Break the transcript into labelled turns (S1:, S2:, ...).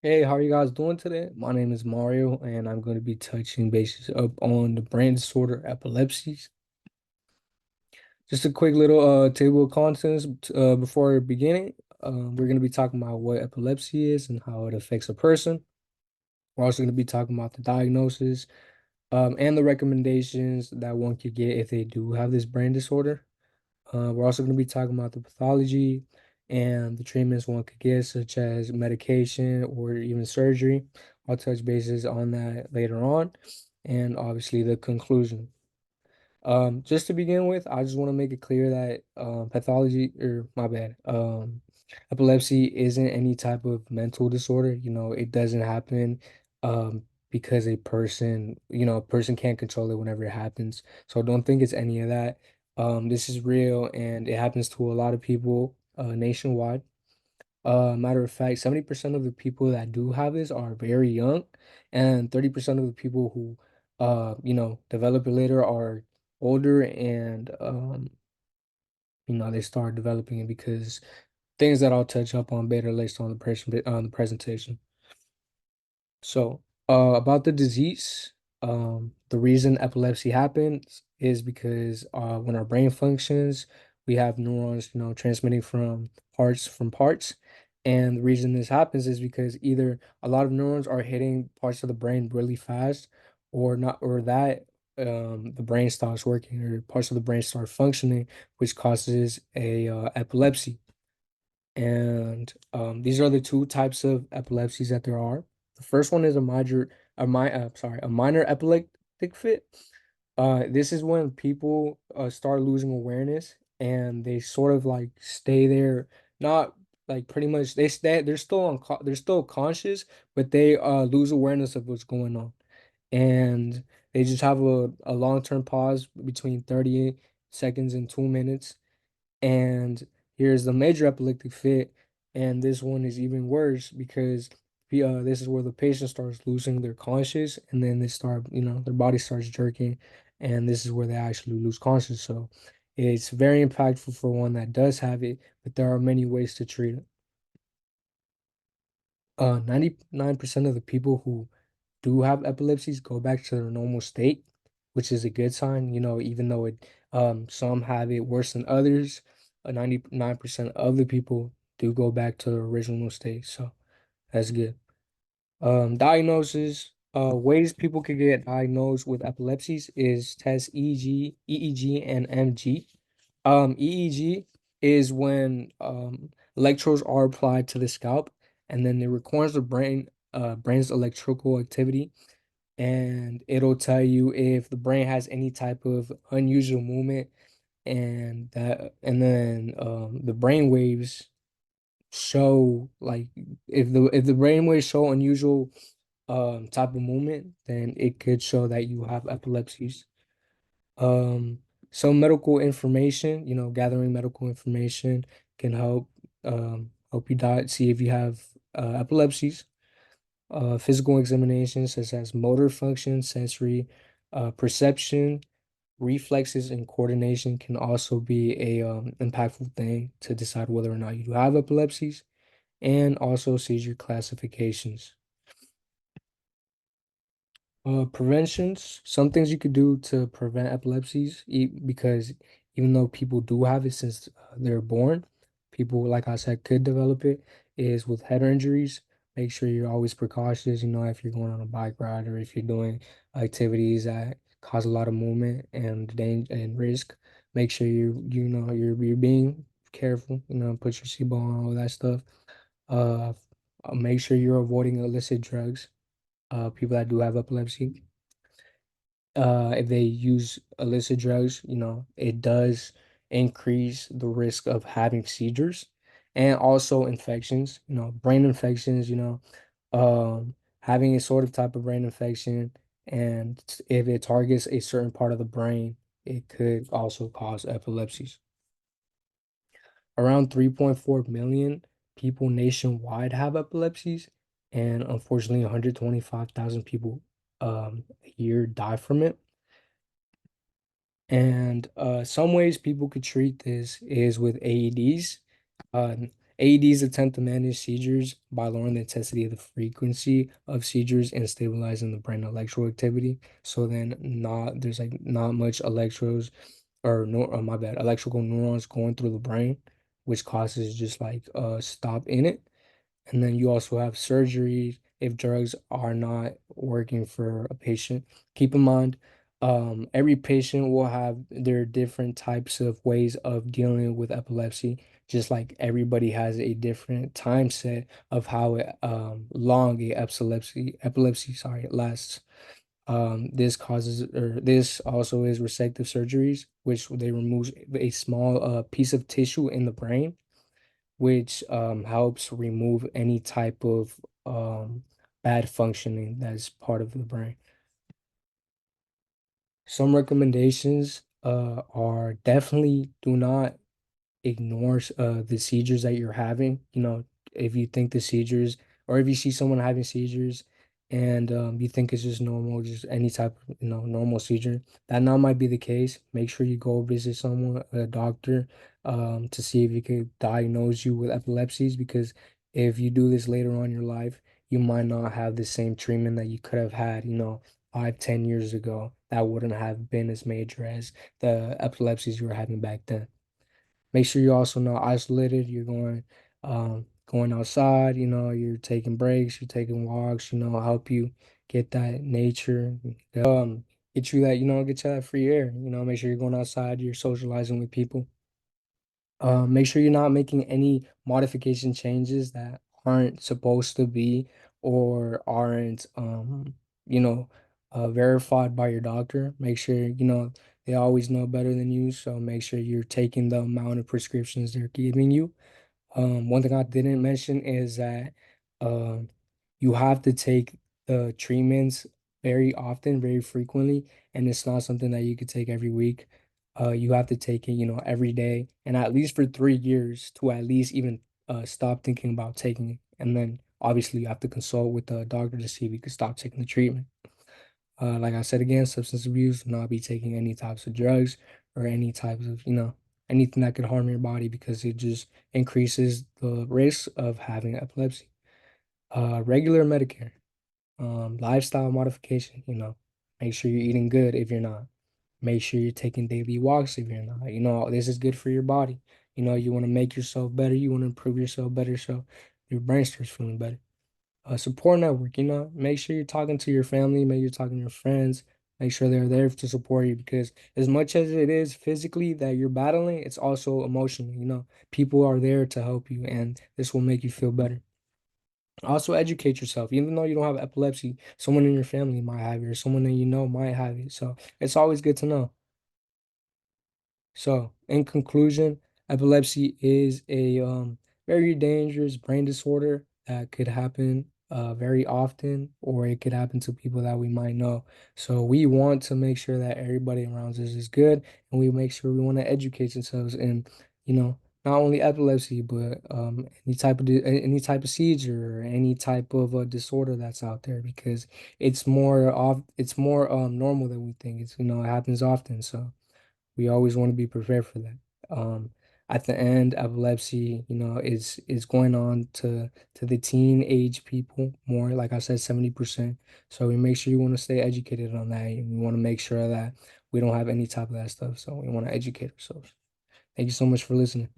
S1: Hey, how are you guys doing today? My name is Mario, and I'm going to be touching bases up on the brain disorder epilepsies. Just a quick little table of contents before beginning. We're going to be talking about what epilepsy is and how it affects a person. We're also going to be talking about the diagnosis and the recommendations that one could get if they do have this brain disorder. We're also going to be talking about the pathology and the treatments one could get, such as medication or even surgery. I'll touch bases on that later on, and obviously the conclusion. Just to begin with, I just want to make it clear that pathology, or my bad, epilepsy isn't any type of mental disorder. It doesn't happen because a person can't control it whenever it happens. So don't think it's any of that. This is real and it happens to a lot of people nationwide. Matter of fact, 70% of the people that do have this are very young, and 30% of the people who, develop it later are older and, they start developing it because things that I'll touch up on later later on the presentation. So, about the disease, the reason epilepsy happens is because when our brain functions, we have neurons, transmitting from parts. And the reason this happens is because either a lot of neurons are hitting parts of the brain really fast, or not, or that the brain stops working, or parts of the brain start functioning, which causes a epilepsy. And these are the two types of epilepsies that there are. The first one is a minor epileptic fit. This is when people start losing awareness and they sort of like stay there, not like pretty much they're still conscious, but they lose awareness of what's going on. And they just have a long-term pause between 30 seconds and 2 minutes, and here's the major epileptic fit, and this one is even worse because this is where the patient starts losing their conscious, and then their body starts jerking, and this is where they actually lose conscious. So it's very impactful for one that does have it, but there are many ways to treat it. 99% of the people who do have epilepsies go back to their normal state, which is a good sign, even though some have it worse than others. 99% of the people do go back to their original state, so that's good. Diagnosis, ways people could get diagnosed with epilepsies is test EEG, and MG. EEG is when electrodes are applied to the scalp, and then it records the brain's electrical activity, and it'll tell you if the brain has any type of unusual movement, and then the brain waves show, like, if the brain waves show unusual type of movement, then it could show that you have epilepsies. Um, some medical information, gathering medical information can help you see if you have epilepsies. Physical examinations such as motor function, sensory perception, reflexes, and coordination can also be a impactful thing to decide whether or not you have epilepsies, and also seizure classifications. Preventions, some things you could do to prevent epilepsies, because even though people do have it since they're born, people, like I said, could develop it, is with head injuries. Make sure you're always precautious, if you're going on a bike ride or if you're doing activities that cause a lot of movement and danger and risk. Make sure you're being careful, put your seatbelt on, all that stuff. Uh, Make sure you're avoiding illicit drugs, people that do have epilepsy. If they use illicit drugs, it does increase the risk of having seizures, and also infections, brain infections, having a sort of type of brain infection. And if it targets a certain part of the brain, it could also cause epilepsies. Around 3.4 million people nationwide have epilepsies, and unfortunately, 125,000 people a year die from it. And some ways people could treat this is with AEDs. AEDs attempt to manage seizures by lowering the intensity of the frequency of seizures and stabilizing the brain electrical activity. So then not there's like not much electrodes or no my bad, electrical neurons going through the brain, which causes just like a stop in it. And then you also have surgery if drugs are not working for a patient. Keep in mind, every patient will have their different types of ways of dealing with epilepsy, just like everybody has a different time set of how long a epilepsy, sorry, lasts. This causes, or this also is resective surgeries, which they remove a small piece of tissue in the brain, which helps remove any type of bad functioning that's part of the brain. Some recommendations are definitely do not ignores the seizures that you're having. You know, if you think the seizures, or if you see someone having seizures and you think it's just normal, just any type of, normal seizure, that now might be the case. Make sure you go visit someone, a doctor, to see if you could diagnose you with epilepsies, because if you do this later on in your life, you might not have the same treatment that you could have had, 5, 10 years ago. That wouldn't have been as major as the epilepsies you were having back then. Make sure you're also not isolated. You're going outside, you're taking breaks, you're taking walks, help you get that nature, get you that free air, make sure you're going outside, you're socializing with people. Make sure you're not making any modification changes that aren't supposed to be or aren't you know verified by your doctor. Make sure they always know better than you, so make sure you're taking the amount of prescriptions they're giving you. One thing I didn't mention is that um, you have to take the treatments very often, very frequently, and it's not something that you could take every week. You have to take it, every day, and at least for 3 years to at least even stop thinking about taking it. And then obviously you have to consult with the doctor to see if you can stop taking the treatment. Like I said again, substance abuse, not be taking any types of drugs or any types of, anything that could harm your body, because it just increases the risk of having epilepsy. Regular Medicare, lifestyle modification, make sure you're eating good if you're not. Make sure you're taking daily walks if you're not. This is good for your body. You want to make yourself better, you want to improve yourself better so your brain starts feeling better. A support network, make sure you're talking to your family, make sure you're talking to your friends, make sure they're there to support you, because as much as it is physically that you're battling, it's also emotionally, people are there to help you, and this will make you feel better. Also educate yourself, even though you don't have epilepsy, someone in your family might have it, or someone that you know might have it, so it's always good to know. So, in conclusion, epilepsy is a very dangerous brain disorder that could happen very often, or it could happen to people that we might know. So, we want to make sure that everybody around us is good, and we make sure we want to educate ourselves in, you know, not only epilepsy, but any type of seizure or any type of disorder that's out there, because it's more normal than we think. It happens often. So we always want to be prepared for that. Um, at the end, epilepsy, is going on to the teen age people more, like I said, 70%. So we make sure you want to stay educated on that. And we want to make sure that we don't have any type of that stuff. So we want to educate ourselves. Thank you so much for listening.